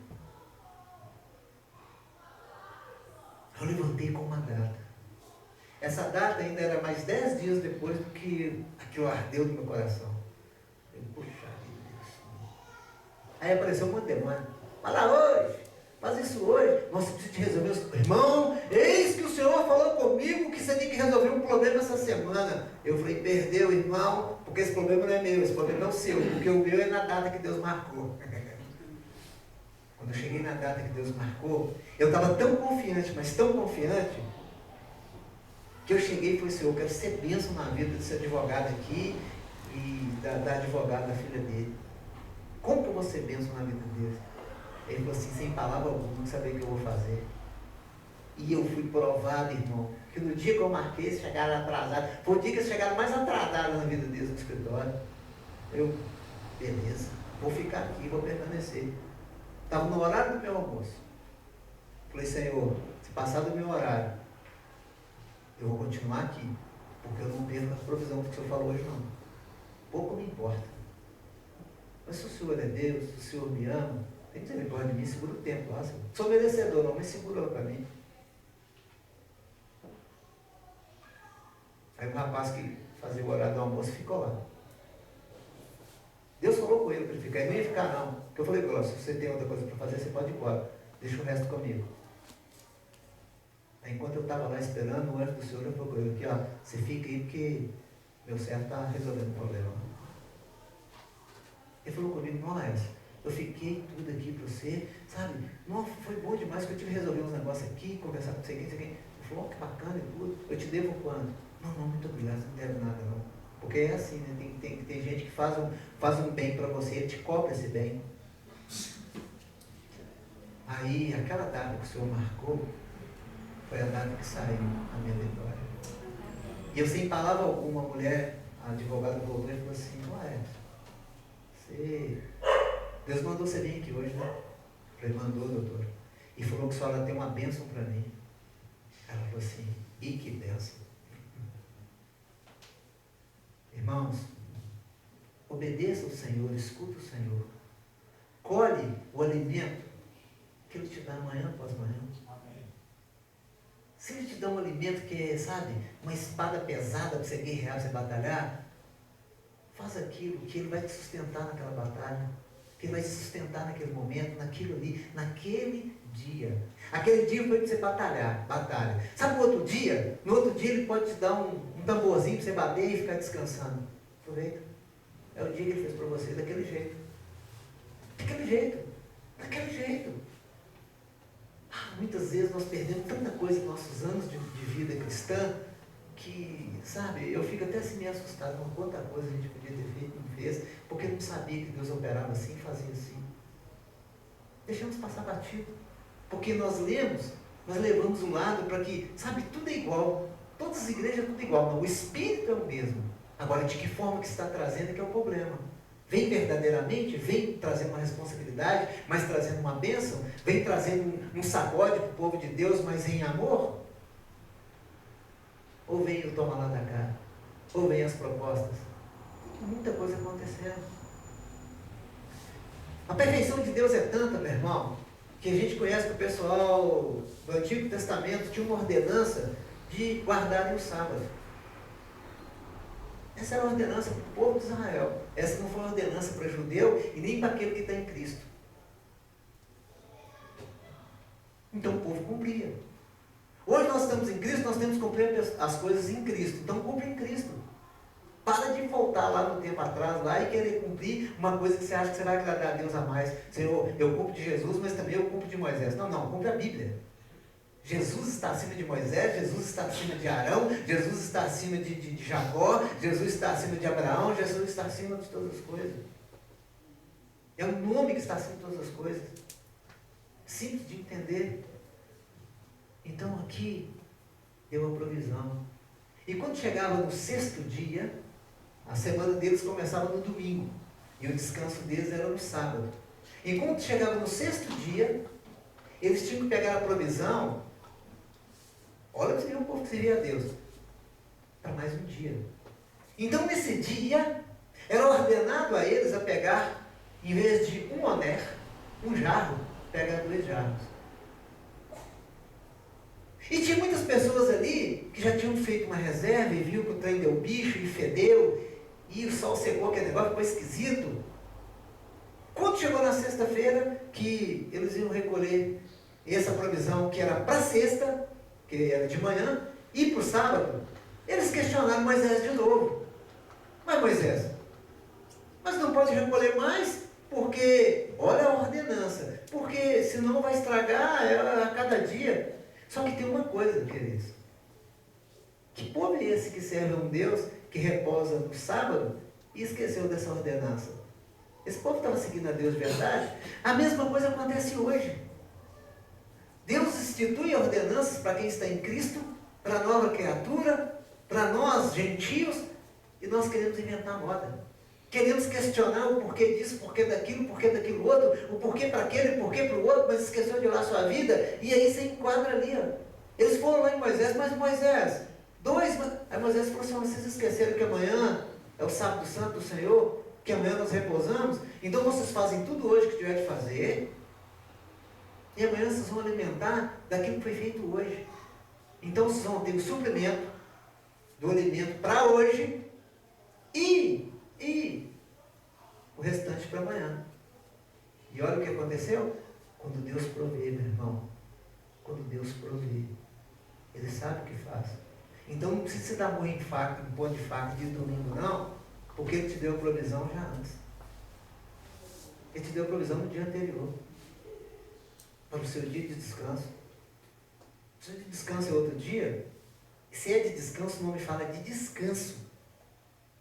Eu levantei com uma data. Essa data ainda era mais 10 dias depois do que aquilo ardeu no meu coração. Eu, puxa Deus. Aí apareceu um demônio. Fala hoje. Faz isso hoje. Nossa, eu preciso resolver os... Irmão, eis que o Senhor falou comigo que você tem que resolver um problema essa semana. Eu falei, perdeu, irmão, porque esse problema não é meu, esse problema é o seu, porque o meu é na data que Deus marcou. Quando eu cheguei na data que Deus marcou, eu estava tão confiante, mas tão confiante, que eu cheguei e falei, Senhor, eu quero ser bênção na vida desse advogado aqui e da advogada, da filha dele. Como que eu vou ser bênção na vida dele? Ele falou assim, sem palavra alguma, não sabia o que eu vou fazer. E eu fui provado, irmão, que no dia que eu marquei, eles chegaram atrasados. Foi o dia que eles chegaram mais atrasados na vida deles no escritório. Eu, beleza, vou ficar aqui, vou permanecer. Estava no horário do meu almoço. Falei, Senhor, se passar do meu horário, eu vou continuar aqui, porque eu não perco a provisão que o Senhor falou hoje, não. Pouco me importa. Mas se o Senhor é Deus, se o Senhor me ama, tem misericórdia de mim, segura o tempo lá. Senhor. Sou merecedor não, mas segura lá para mim. Aí o rapaz que fazia o horário do almoço ficou lá. Deus falou com ele para ele ficar, ele não ia ficar não. Porque eu falei, se você tem outra coisa para fazer, você pode ir embora. Deixa o resto comigo. Aí enquanto eu estava lá esperando, o anjo do Senhor falou com ele, aqui, você fica aí porque meu servo está resolvendo o problema. Ele falou comigo, não, Laércio, eu fiquei tudo aqui para você, sabe? Não, foi bom demais que eu tive que resolver uns negócios aqui, conversar com você aqui, Ele falou, que bacana e tudo, eu te devo quando? Não, muito obrigado, você não deve nada não. Porque é assim, né? Tem gente que faz um bem para você, ele te cobra esse bem. Aí, aquela data que o Senhor marcou, foi a data que saiu a minha vitória. E eu, sem palavra alguma, a mulher, a advogada voltou e falou assim, Deus mandou você vir aqui hoje, né? Eu falei, mandou, doutor. E falou que a senhora tem uma bênção para mim. Ela falou assim, e que bênção. Irmãos, obedeça ao Senhor, escuta o Senhor. Colhe o alimento que Ele te dá manhã após manhã. Se Ele te dá um alimento que é, sabe, uma espada pesada para você guerrear, para você batalhar, faz aquilo que Ele vai te sustentar naquela batalha, que Ele vai te sustentar naquele momento, naquilo ali, naquele dia. Aquele dia foi para você batalha. Sabe o outro dia? No outro dia Ele pode te dar um tamborzinho para você bater e ficar descansando. Aproveita. É o dia que Ele fez para você, daquele jeito. Daquele jeito. Muitas vezes nós perdemos tanta coisa em nossos anos de vida cristã, que, sabe, eu fico até assim meio assustado com quanta coisa a gente podia ter feito e não fez, porque não sabia que Deus operava assim, fazia assim. Deixamos passar batido. Porque nós levamos o lado para que, sabe, tudo é igual. Todas as igrejas tudo igual. Não, o Espírito é o mesmo. Agora, de que forma que está trazendo é que é o problema. Vem verdadeiramente, vem trazendo uma responsabilidade, mas trazendo uma bênção, vem trazendo um sacode para o povo de Deus, mas em amor? Ou vem o toma lá da cá? Ou vem as propostas? Tem muita coisa acontecendo. A perfeição de Deus é tanta, meu irmão, que a gente conhece que o pessoal do Antigo Testamento tinha uma ordenança de guardarem o sábado. Essa era a ordenança para o povo de Israel. Essa não foi uma ordenança para o judeu e nem para aquele que está em Cristo. Então o povo cumpria. Hoje nós estamos em Cristo, nós temos que cumprir as coisas em Cristo. Então cumpre em Cristo. Para de voltar lá no tempo atrás lá e querer cumprir uma coisa que você acha que você vai agradar a Deus a mais. Senhor, eu cumpro de Jesus, mas também eu cumpro de Moisés. Não, cumpre a Bíblia. Jesus está acima de Moisés, Jesus está acima de Arão, Jesus está acima de Jacó, Jesus está acima de Abraão, Jesus está acima de todas as coisas. É o nome que está acima de todas as coisas. Simples de entender. Então aqui deu a provisão. E quando chegava no 6º dia, a semana deles começava no domingo. E o descanso deles era no sábado. E quando chegava no 6º dia, eles tinham que pegar a provisão. Olha para o povo que servia a Deus. Para mais um dia. Então nesse dia, era ordenado a eles a pegar, em vez de um oner, um jarro, pegar 2 jarros. E tinha muitas pessoas ali que já tinham feito uma reserva e viu que o trem deu bicho e fedeu, e o sol secou, aquele negócio ficou esquisito. Quando chegou na sexta-feira, que eles iam recolher essa provisão que era para sexta, que era de manhã, e para o sábado, eles questionaram Moisés de novo. Mas Moisés, mas não pode recolher mais, porque, olha a ordenança, porque senão vai estragar a cada dia. Só que tem uma coisa, queridos. Que povo é esse que serve a um Deus que reposa no sábado e esqueceu dessa ordenança? Esse povo estava seguindo a Deus de verdade? A mesma coisa acontece hoje. Deus institui ordenanças para quem está em Cristo, para a nova criatura, para nós, gentios, e nós queremos inventar moda. Queremos questionar o porquê disso, o porquê daquilo outro, o porquê para aquele, o porquê para o outro, mas esqueceu de olhar a sua vida, e aí você enquadra ali. Ó. Eles foram lá em Moisés, mas Moisés, aí Moisés falou assim, vocês esqueceram que amanhã é o sábado santo do Senhor, que amanhã nós repousamos, então vocês fazem tudo hoje que tiver de fazer, e amanhã vocês vão alimentar daquilo que foi feito hoje. Então vocês vão ter o suprimento do alimento para hoje e o restante para amanhã. E olha o que aconteceu? Quando Deus provê, meu irmão. Quando Deus provê. Ele sabe o que faz. Então não precisa se dar muito em faca, em ponto de faca de domingo, não. Porque Ele te deu a provisão já antes. Ele te deu a provisão no dia anterior. Para o seu dia de descanso. Se o dia de descanso é outro dia, se é de descanso, o nome fala de descanso.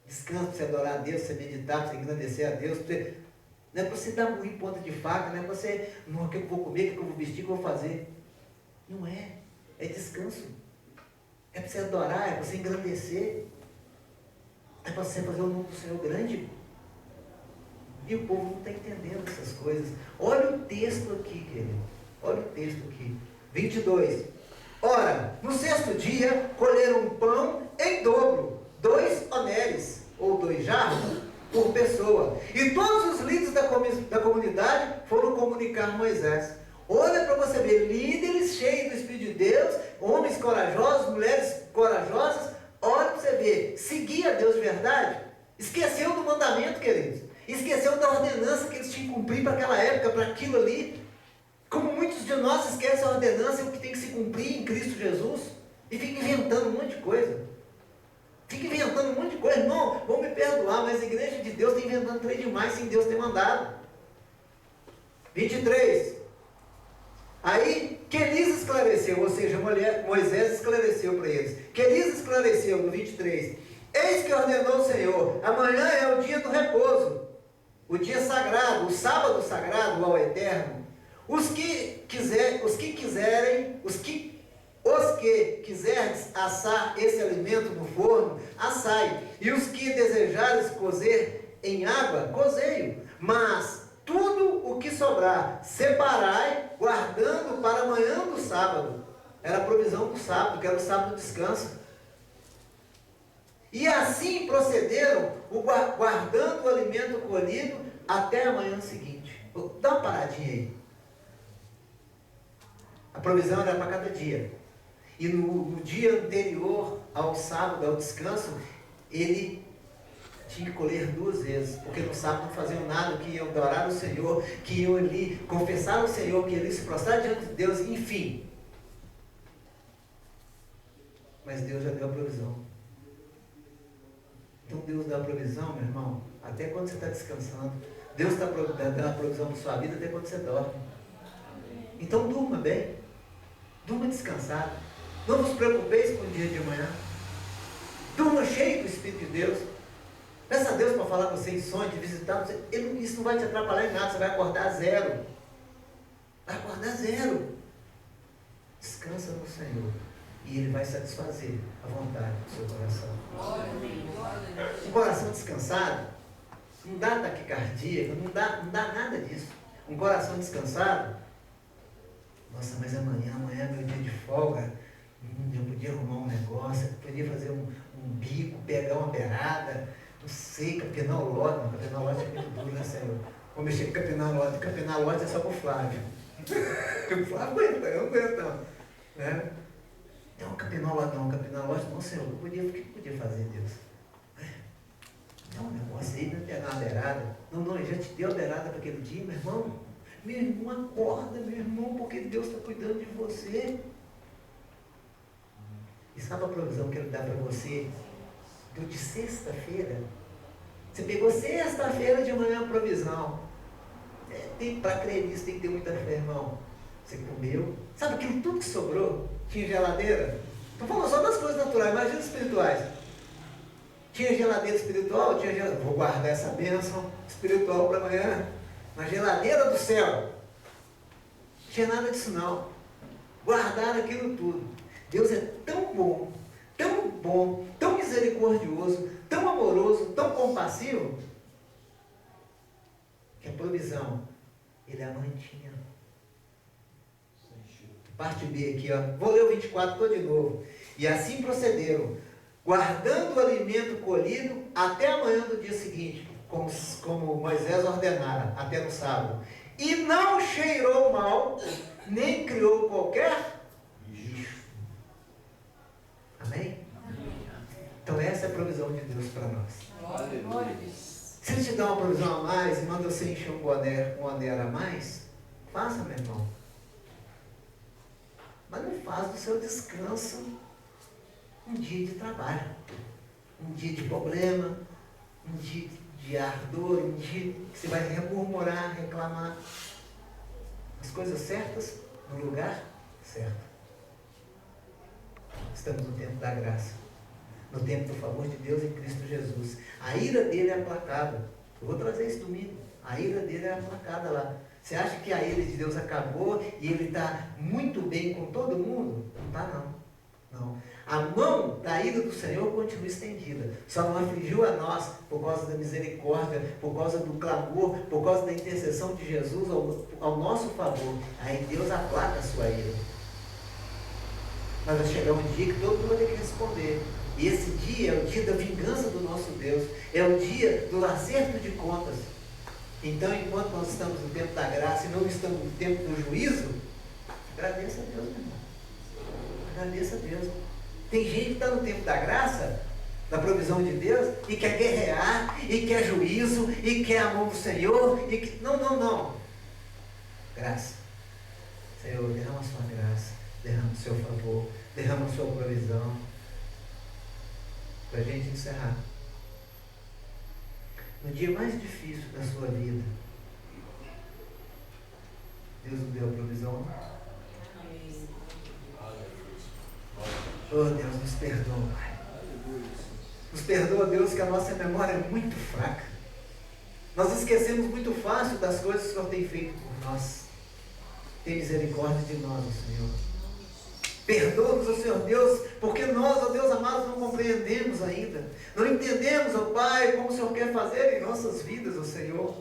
Descanso para você adorar a Deus, para você meditar, para você engrandecer a Deus. Não é para você dar muito em ponta de faca, não é para você, não, o que eu vou comer, o que eu vou vestir, o que eu vou fazer. Não é. É descanso. É para você adorar, é para você engrandecer. É para você fazer o nome do Senhor grande. E o povo não está entendendo essas coisas. Olha o texto aqui, querido. Olha o texto aqui. 22. Ora, no 6º dia, colheram pão em dobro, 2 oneres, ou 2 jarros, por pessoa. E todos os líderes da comunidade foram comunicar a Moisés. Olha para você ver, líderes cheios do Espírito de Deus, homens corajosos, mulheres corajosas. Olha para você ver, seguir a Deus de verdade. Esqueceu do mandamento, queridos. Esqueceu da ordenança que eles tinham que cumprir para aquela época, para aquilo ali. Como muitos de nós esquecem a ordenança e o que tem que se cumprir em Cristo Jesus. E fica inventando um monte de coisa. Fica inventando um monte de coisa. Irmão, vão me perdoar, mas a igreja de Deus está inventando trem demais sem Deus ter mandado. 23. Aí, Quelias esclareceu, ou seja, Moisés esclareceu para eles. Quelias esclareceu no 23. Eis que ordenou o Senhor, amanhã é o dia do repouso, o dia sagrado, o sábado sagrado ao Eterno. Os que quiserem assar esse alimento no forno, assai. E os que desejares cozer em água, cozei-o. Mas tudo o que sobrar, separai, guardando para amanhã do sábado. Era a provisão do sábado, que era o sábado de descanso. E assim procederam, guardando o alimento colhido até a manhã seguinte. Dá uma paradinha aí. A provisão era para cada dia. E no dia anterior ao sábado, ao descanso, ele tinha que colher 2 vezes, porque no sábado não faziam nada, que iam adorar o Senhor, que iam ali confessar ao Senhor, que iam ali se prostrar diante de Deus, enfim. Mas Deus já deu a provisão. Então Deus dá a provisão, meu irmão, até quando você está descansando. Deus está dando a provisão para a sua vida até quando você dorme. Então durma bem, durma descansado. Não vos preocupeis com o dia de amanhã. Durma cheio do Espírito de Deus. Peça a Deus para falar com você em sonho, de visitar você. Isso não vai te atrapalhar em nada, você vai acordar zero. Vai acordar zero. Descansa no Senhor. E Ele vai satisfazer a vontade do seu coração. Um coração descansado não dá taquicardia, não dá nada disso. Um coração descansado, nossa, mas amanhã é meu dia de folga, eu podia arrumar um negócio, eu podia fazer um bico, pegar uma beirada, não sei, capinar o lote. Não, capinar o lote é muito duro, né, Senhor? Vou mexer com capinar o lote é só para o Flávio. O Flávio aguenta, eu não aguento não. Né? Então, capinar o lote não, Senhor, o que podia fazer, Deus? Não, meu irmão, você ia pegar uma beirada. Não, ele já te deu a beirada para aquele dia, meu irmão. Meu irmão, acorda, meu irmão, porque Deus está cuidando de você. E sabe a provisão que Ele dá para você? Deu de sexta-feira. Você pegou sexta-feira de manhã a provisão. Para crer nisso tem que ter muita fé, irmão. Você comeu. Sabe aquilo tudo que sobrou? Tinha geladeira? Estou falando só das coisas naturais, imagina as espirituais. Tinha geladeira espiritual? Vou guardar essa bênção espiritual para amanhã. Na geladeira do céu. Não tinha nada disso não. Guardaram aquilo tudo. Deus é tão bom, tão misericordioso, tão amoroso, tão compassivo, que a provisão Ele a mantinha. Parte B aqui, ó. Vou ler o 24 todo de novo. E assim procederam, guardando o alimento colhido até amanhã do dia seguinte, como Moisés ordenara, até no sábado. E não cheirou mal, nem criou qualquer lixo. Amém? Então essa é a provisão de Deus para nós. Se Ele te dá uma provisão a mais e manda você encher um aner a mais, faça, meu irmão. Mas não faz do seu descanso um dia de trabalho, um dia de problema, um dia de ardor, um dia que você vai murmurar, reclamar. As coisas certas no lugar certo. Estamos no tempo da graça, no tempo do favor de Deus em Cristo Jesus. A ira dele é aplacada. Eu vou trazer isso domingo. A ira dele é aplacada lá. Você acha que a ira de Deus acabou e Ele está muito bem com todo mundo? Não está não. A mão da ira do Senhor continua estendida. Só não afligiu a nós por causa da misericórdia, por causa do clamor, por causa da intercessão de Jesus ao nosso favor. Aí Deus aplaca a sua ira. Mas vai chegar um dia que todo mundo vai ter que responder. E esse dia é o dia da vingança do nosso Deus. É o dia do acerto de contas. Então, enquanto nós estamos no tempo da graça e não estamos no tempo do juízo, agradeça a Deus, meu irmão. Agradeça a Deus. Tem gente que está no tempo da graça, da provisão de Deus, e quer guerrear, e quer juízo, e quer a mão do Senhor. Não. Graça. Senhor, derrama a sua graça, derrama o seu favor, derrama a sua provisão. Para a gente encerrar. No dia mais difícil da sua vida, Deus nos deu a provisão. Oh Deus, nos perdoa, Pai. Nos perdoa, Deus, que a nossa memória é muito fraca. Nós esquecemos muito fácil das coisas que o Senhor tem feito por nós. Tem misericórdia de nós, Senhor. Perdoa-nos, ó Senhor Deus, porque nós, ó Deus amado, não compreendemos ainda. Não entendemos, ó Pai, como o Senhor quer fazer em nossas vidas, ó Senhor.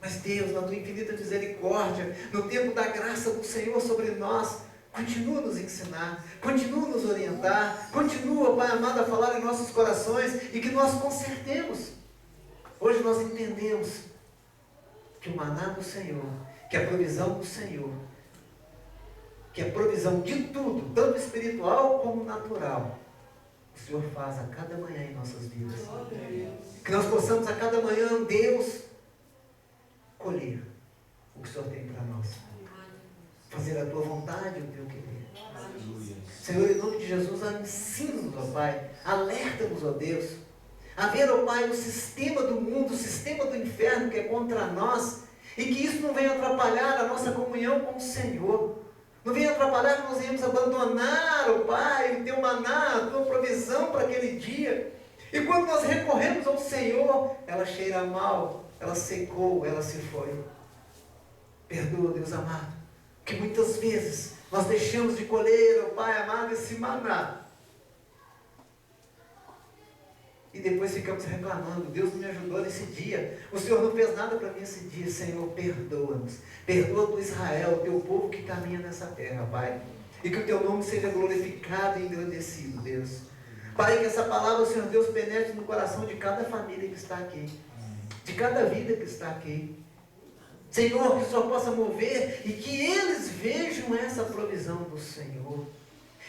Mas Deus, na tua infinita misericórdia, no tempo da graça do Senhor sobre nós, continua a nos ensinar, continua a nos orientar, continua, Pai amado, a falar em nossos corações e que nós consertemos. Hoje nós entendemos que o maná do Senhor, que a provisão do Senhor, que a provisão de tudo, tanto espiritual como natural, o Senhor faz a cada manhã em nossas vidas. Que nós possamos a cada manhã, Deus, colher o que o Senhor tem para nós. Fazer a tua vontade e o teu querer. Senhor, em nome de Jesus, ensina-nos, ó Pai, alerta-nos, ó Deus, a ver, ó Pai, o sistema do mundo, o sistema do inferno que é contra nós, e que isso não venha atrapalhar a nossa comunhão com o Senhor. Não venha atrapalhar que nós venhamos abandonar, ó Pai, o teu maná, a tua provisão para aquele dia. E quando nós recorremos ao Senhor, ela cheira mal, ela secou, ela se foi. Perdoa, Deus amado, que muitas vezes nós deixamos de colher, ó Pai amado, esse maná. E depois ficamos reclamando, Deus não me ajudou nesse dia, o Senhor não fez nada para mim esse dia. Senhor, perdoa-nos, perdoa do Israel, o teu povo que caminha nessa terra, Pai, e que o teu nome seja glorificado e engrandecido, Deus. Pai, que essa palavra, Senhor Deus, penetre no coração de cada família que está aqui, de cada vida que está aqui. Senhor, que o Senhor possa mover e que eles vejam essa provisão do Senhor.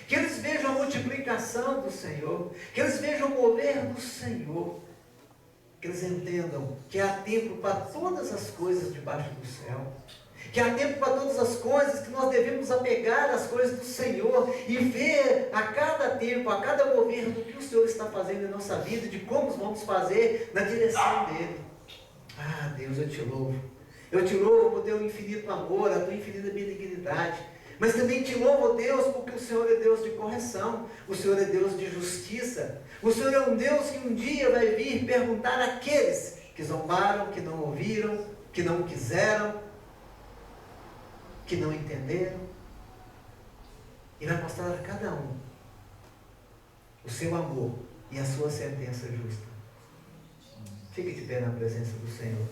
Que eles vejam a multiplicação do Senhor. Que eles vejam o mover do Senhor. Que eles entendam que há tempo para todas as coisas debaixo do céu. Que há tempo para todas as coisas, que nós devemos apegar às coisas do Senhor e ver a cada tempo, a cada mover do que o Senhor está fazendo em nossa vida, de como vamos fazer na direção dEle. Ah, Deus, eu te louvo. Eu te louvo por teu infinito amor, a tua infinita benignidade. Mas também te louvo, Deus, porque o Senhor é Deus de correção. O Senhor é Deus de justiça. O Senhor é um Deus que um dia vai vir perguntar àqueles que zombaram, que não ouviram, que não quiseram, que não entenderam. E vai mostrar a cada um o seu amor e a sua sentença justa. Fique de pé na presença do Senhor.